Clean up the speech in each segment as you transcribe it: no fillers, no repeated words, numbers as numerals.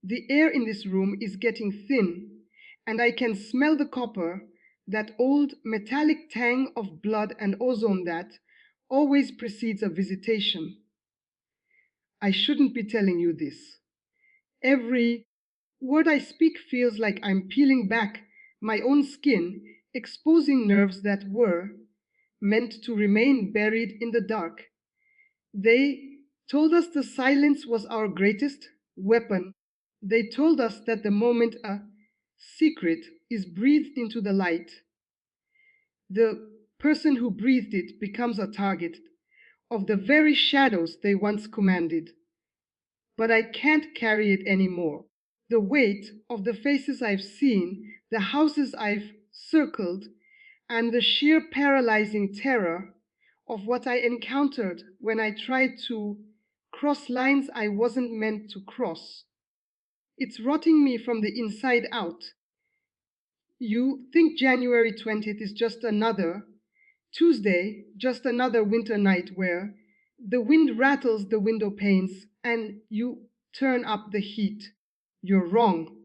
The air in this room is getting thin, and I can smell the copper, that old metallic tang of blood and ozone that always precedes a visitation. I shouldn't be telling you this. Every word I speak feels like I'm peeling back my own skin, exposing nerves that were meant to remain buried in the dark. They told us the silence was our greatest weapon. They told us that the moment a secret is breathed into the light, the person who breathed it becomes a target of the very shadows they once commanded. But I can't carry it anymore. The weight of the faces I've seen, the houses I've circled, and the sheer paralyzing terror of what I encountered when I tried to cross lines I wasn't meant to cross. It's rotting me from the inside out. You think January 20th is just another Tuesday, just another winter night where the wind rattles the window panes and you turn up the heat. You're wrong.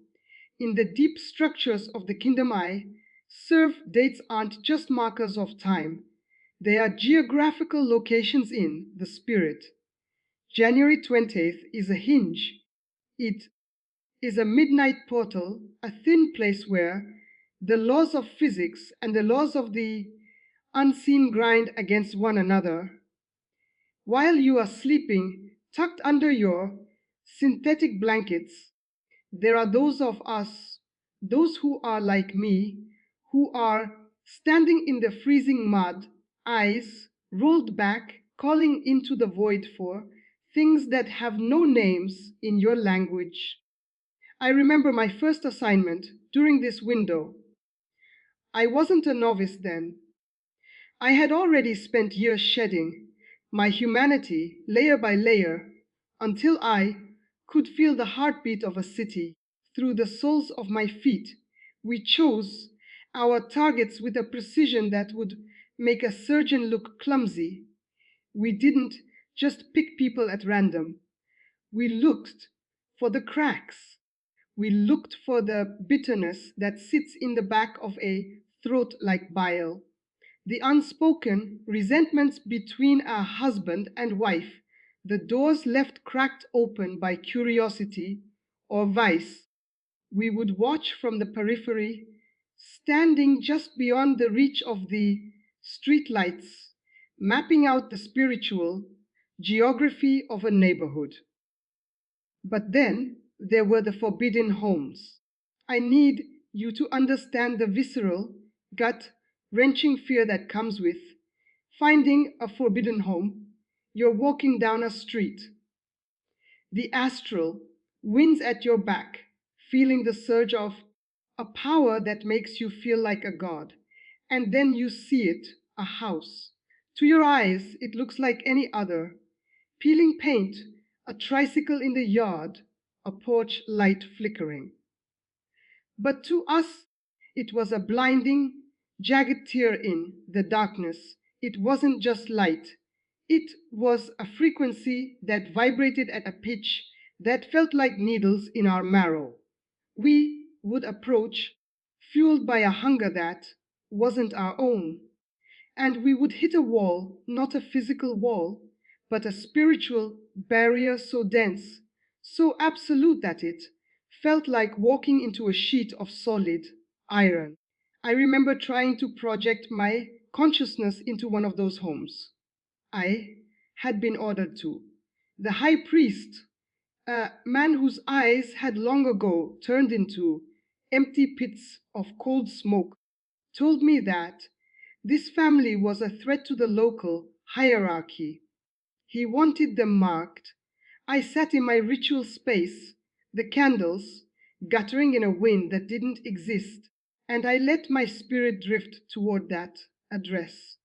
In the deep structures of the kingdom eye, serve dates aren't just markers of time. They are geographical locations in the spirit. January 20th is a hinge. It is a midnight portal, a thin place where the laws of physics and the laws of the unseen grind against one another. While you are sleeping, tucked under your synthetic blankets, there are those of us, those who are like me, who are standing in the freezing mud, eyes rolled back, calling into the void for things that have no names in your language. I remember my first assignment during this window. I wasn't a novice then. I had already spent years shedding my humanity layer by layer until I could feel the heartbeat of a city through the soles of my feet. We chose our targets with a precision that would make a surgeon look clumsy. We didn't just pick people at random. We looked for the cracks. We looked for the bitterness that sits in the back of a throat like bile, the unspoken resentments between a husband and wife, the doors left cracked open by curiosity or vice. We would watch from the periphery, standing just beyond the reach of the streetlights, mapping out the spiritual geography of a neighborhood. But then there were the forbidden homes. I need you to understand the visceral, gut wrenching fear that comes with finding a forbidden home. You're walking down a street. The astral winds at your back, feeling the surge of a power that makes you feel like a god. And then you see it, a house. To your eyes, it looks like any other. Peeling paint, a tricycle in the yard, a porch light flickering. But to us, it was a blinding, jagged tear in the darkness. It wasn't just light. It was a frequency that vibrated at a pitch that felt like needles in our marrow. We would approach, fueled by a hunger that wasn't our own. And we would hit a wall, not a physical wall, but a spiritual barrier so dense, so absolute that it felt like walking into a sheet of solid iron. I remember trying to project my consciousness into one of those homes. I had been ordered to. The high priest, a man whose eyes had long ago turned into empty pits of cold smoke, told me that this family was a threat to the local hierarchy. He wanted them marked. I sat in my ritual space, the candles guttering in a wind that didn't exist, and I let my spirit drift toward that address.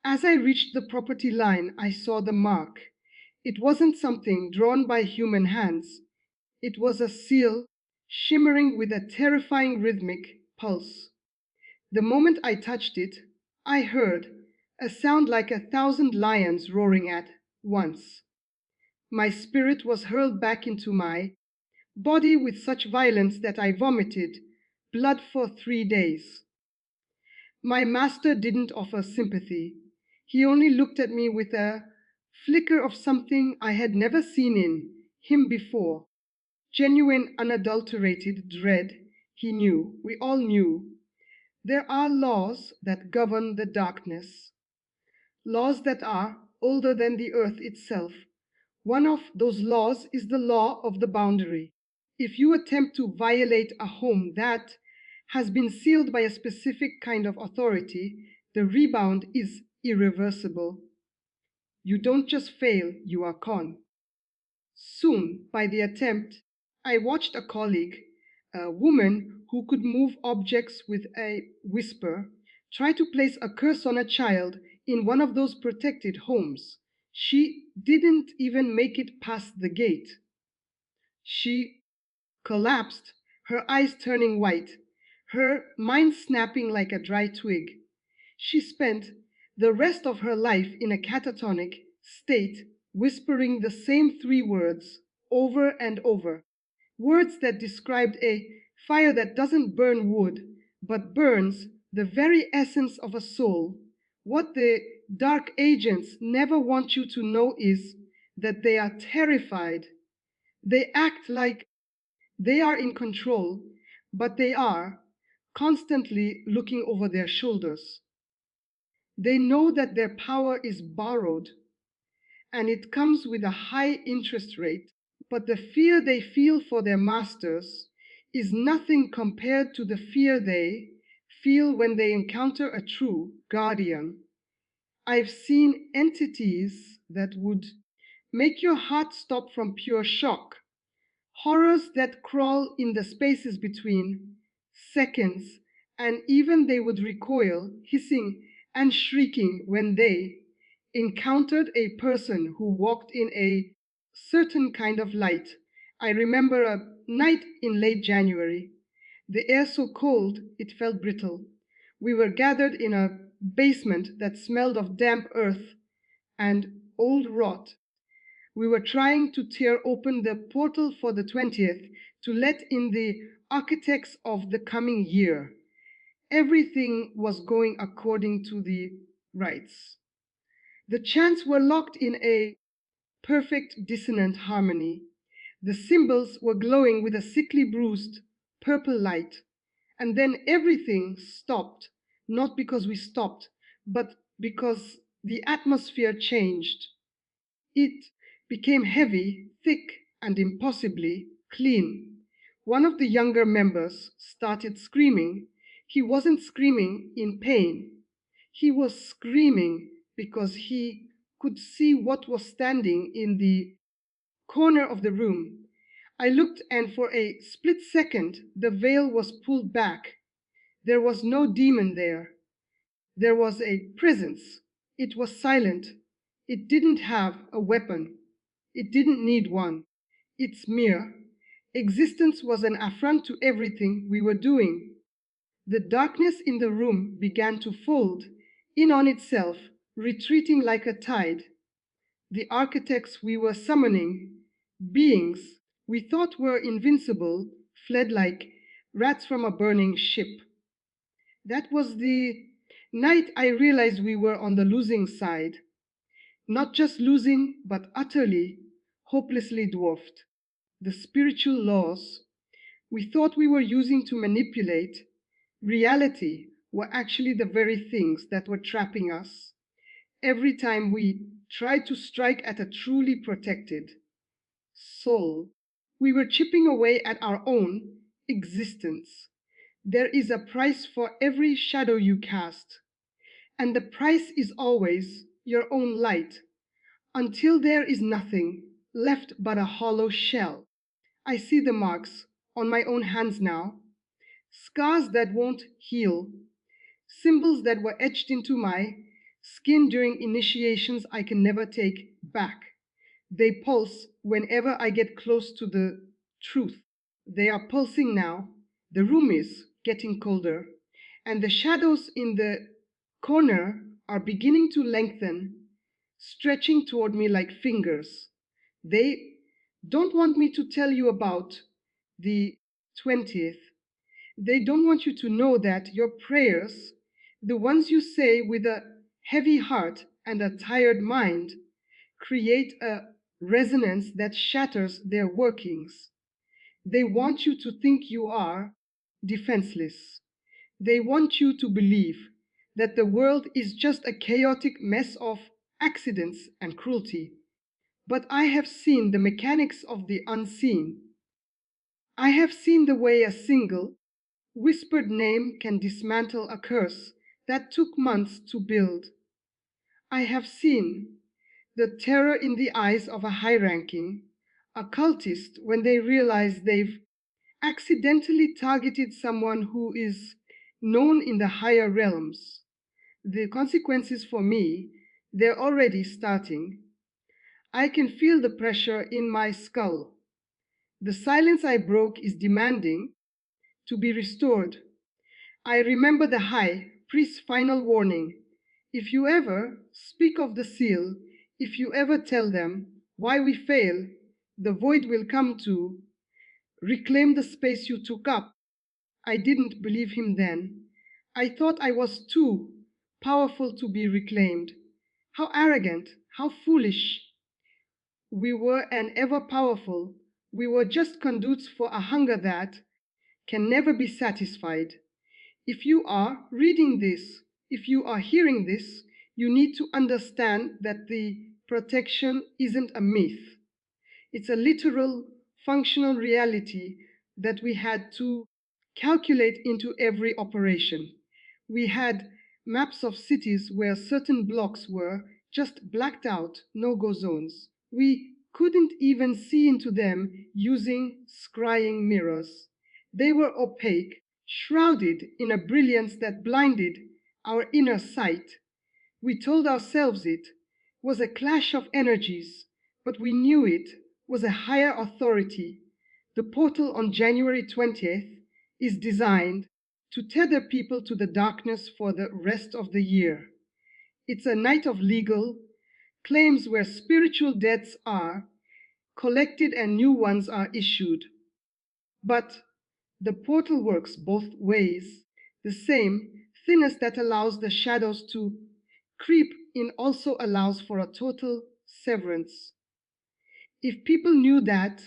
As I reached the property line, I saw the mark. It wasn't something drawn by human hands. It was a seal shimmering with a terrifying rhythmic pulse. The moment I touched it, I heard a sound like 1,000 lions roaring at once. My spirit was hurled back into my body with such violence that I vomited blood for 3 days. My master didn't offer sympathy. He only looked at me with a flicker of something I had never seen in him before. Genuine, unadulterated dread. He knew, we all knew. There are laws that govern the darkness, laws that are older than the earth itself. One of those laws is the law of the boundary. If you attempt to violate a home that has been sealed by a specific kind of authority, the rebound is irreversible. You don't just fail, you are con. Soon, by the attempt, I watched a colleague, a woman who could move objects with a whisper, try to place a curse on a child in one of those protected homes. She didn't even make it past the gate. She collapsed, her eyes turning white, her mind snapping like a dry twig. She spent the rest of her life in a catatonic state, whispering the same three words over and over. Words that described a fire that doesn't burn wood, but burns the very essence of a soul. What the dark agents never want you to know is that they are terrified. They act like they are in control, but they are constantly looking over their shoulders. They know that their power is borrowed and it comes with a high interest rate, but the fear they feel for their masters is nothing compared to the fear they feel when they encounter a true guardian. I've seen entities that would make your heart stop from pure shock, horrors that crawl in the spaces between seconds, and even they would recoil, hissing and shrieking when they encountered a person who walked in a certain kind of light. I remember a night in late January, the air so cold it felt brittle. We were gathered in a basement that smelled of damp earth and old rot. We were trying to tear open the portal for the 20th to let in the architects of the coming year. Everything was going according to the rites. The chants were locked in a perfect dissonant harmony. The cymbals were glowing with a sickly bruised purple light. And then everything stopped, not because we stopped, but because the atmosphere changed. It became heavy, thick, and impossibly clean. One of the younger members started screaming. He wasn't screaming in pain. He was screaming because he could see what was standing in the corner of the room. I looked, and for a split second, the veil was pulled back. There was no demon there. There was a presence. It was silent. It didn't have a weapon. It didn't need one. Its mere existence was an affront to everything we were doing. The darkness in the room began to fold in on itself, retreating like a tide. The architects we were summoning, beings we thought were invincible, fled like rats from a burning ship. That was the night I realized we were on the losing side. Not just losing, but utterly, hopelessly dwarfed. The spiritual laws we thought we were using to manipulate reality were actually the very things that were trapping us. Every time we tried to strike at a truly protected soul, we were chipping away at our own existence. There is a price for every shadow you cast, and the price is always your own light, until there is nothing left but a hollow shell. I see the marks on my own hands now, scars that won't heal, symbols that were etched into my skin during initiations I can never take back. They pulse whenever I get close to the truth. They are pulsing now. The room is getting colder, and the shadows in the corner are beginning to lengthen, stretching toward me like fingers. They don't want me to tell you about the 20th. They don't want you to know that your prayers, the ones you say with a heavy heart and a tired mind, create a resonance that shatters their workings. They want you to think you are defenseless. They want you to believe that the world is just a chaotic mess of accidents and cruelty. But I have seen the mechanics of the unseen. I have seen the way a single, whispered name can dismantle a curse that took months to build. I have seen the terror in the eyes of a high ranking occultist when they realize they've accidentally targeted someone who is known in the higher realms. The consequences for me, they're already starting. I can feel the pressure in my skull. The silence I broke is demanding to be restored. I remember the high priest's final warning. If you ever speak of the seal, if you ever tell them why we fail, the void will come to reclaim the space you took up. I didn't believe him then. I thought I was too powerful to be reclaimed. How arrogant, how foolish. We were and ever powerful. We were just conduits for a hunger that can never be satisfied. If you are reading this, if you are hearing this, you need to understand that the protection isn't a myth. It's a literal, functional reality that we had to calculate into every operation. We had maps of cities where certain blocks were just blacked out, no-go zones. We couldn't even see into them using scrying mirrors. They were opaque, shrouded in a brilliance that blinded our inner sight. We told ourselves it was a clash of energies, but we knew it was a higher authority. The portal on January 20th is designed to tether people to the darkness for the rest of the year. It's a night of legal claims where spiritual debts are collected and new ones are issued. But the portal works both ways. The same thinness that allows the shadows to creep in also allows for a total severance. If people knew that,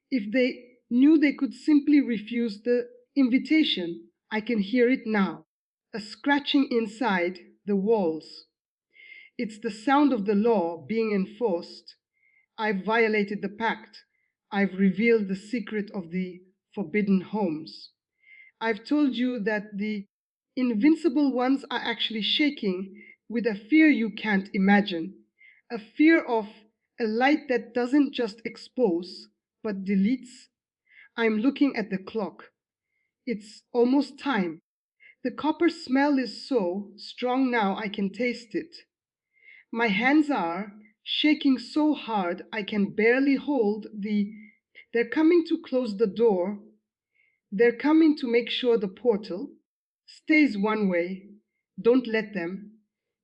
if they knew they could simply refuse the invitation, I can hear it now, a scratching inside the walls. It's the sound of the law being enforced. I've violated the pact. I've revealed the secret of the forbidden homes. I've told you that the invincible ones are actually shaking with a fear you can't imagine, a fear of a light that doesn't just expose, but deletes. I'm looking at the clock. It's almost time. The copper smell is so strong now I can taste it. My hands are shaking so hard I can barely hold the. They're coming to close the door. They're coming to make sure the portal stays one way. Don't let them.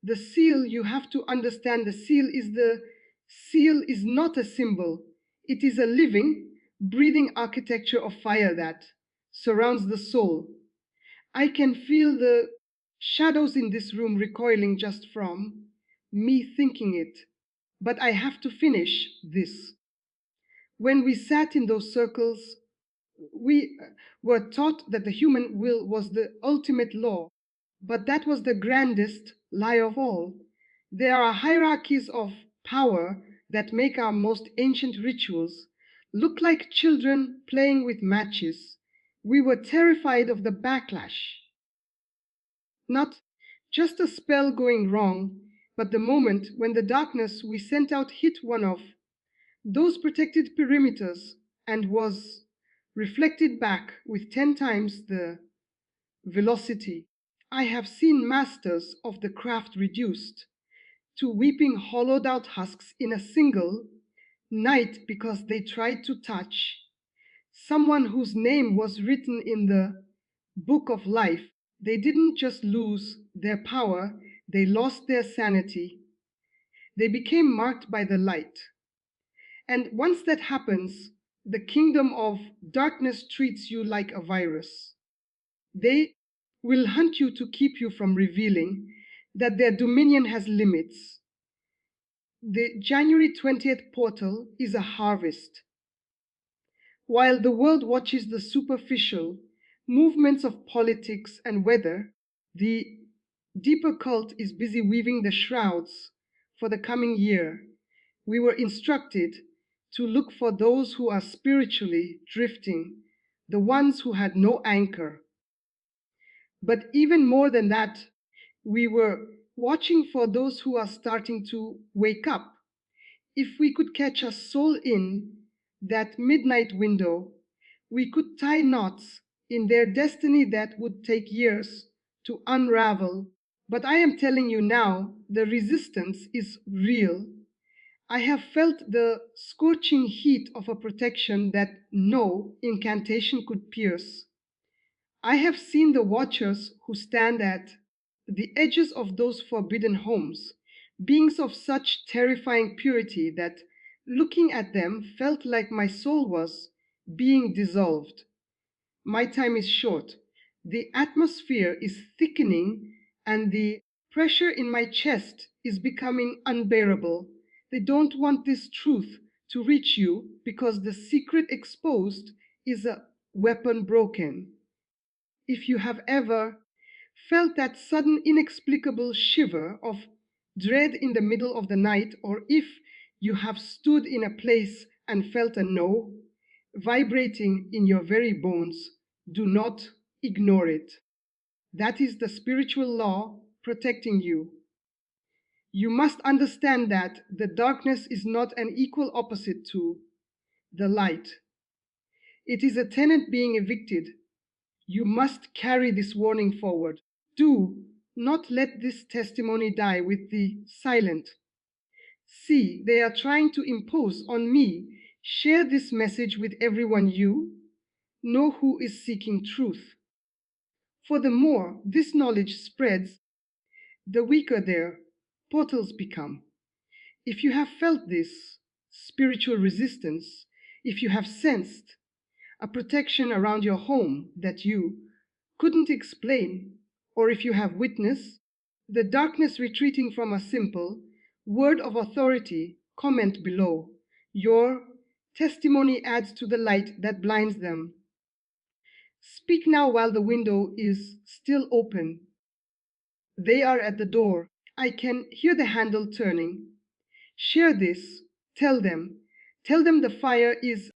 The seal, you have to understand, the seal is not a symbol. It is a living, breathing architecture of fire that surrounds the soul. I can feel the shadows in this room recoiling just from me thinking it. But I have to finish this. When we sat in those circles, we were taught that the human will was the ultimate law, but that was the grandest lie of all. There are hierarchies of power that make our most ancient rituals look like children playing with matches. We were terrified of the backlash, not just a spell going wrong, but the moment when the darkness we sent out hit one of those protected perimeters and was reflected back with 10 times the velocity. I have seen masters of the craft reduced to weeping hollowed out husks in a single night because they tried to touch someone whose name was written in the book of life. They didn't just lose their power, they lost their sanity. They became marked by the light. And once that happens, the kingdom of darkness treats you like a virus. They will hunt you to keep you from revealing that their dominion has limits. The January 20th portal is a harvest. While the world watches the superficial movements of politics and weather, the deeper cult is busy weaving the shrouds for the coming year. We were instructed to look for those who are spiritually drifting, the ones who had no anchor. But even more than that, we were watching for those who are starting to wake up. If we could catch a soul in that midnight window, we could tie knots in their destiny that would take years to unravel. But I am telling you now, the resistance is real. I have felt the scorching heat of a protection that no incantation could pierce. I have seen the watchers who stand at the edges of those forbidden homes, beings of such terrifying purity that looking at them felt like my soul was being dissolved. My time is short. The atmosphere is thickening and the pressure in my chest is becoming unbearable. They don't want this truth to reach you because the secret exposed is a weapon broken. If you have ever felt that sudden inexplicable shiver of dread in the middle of the night, or if you have stood in a place and felt a no vibrating in your very bones, do not ignore it. That is the spiritual law protecting you. You must understand that the darkness is not an equal opposite to the light. It is a tenant being evicted. You must carry this warning forward. Do not let this testimony die with the silent. See, they are trying to impose on me. Share this message with everyone you know who is seeking truth. For the more this knowledge spreads, the weaker their portals become. If you have felt this spiritual resistance, if you have sensed a protection around your home that you couldn't explain, or if you have witnessed the darkness retreating from a simple word of authority, comment below. Your testimony adds to the light that blinds them. Speak now while the window is still open. They are at the door. I can hear the handle turning. Share this. Tell them. Tell them the fire is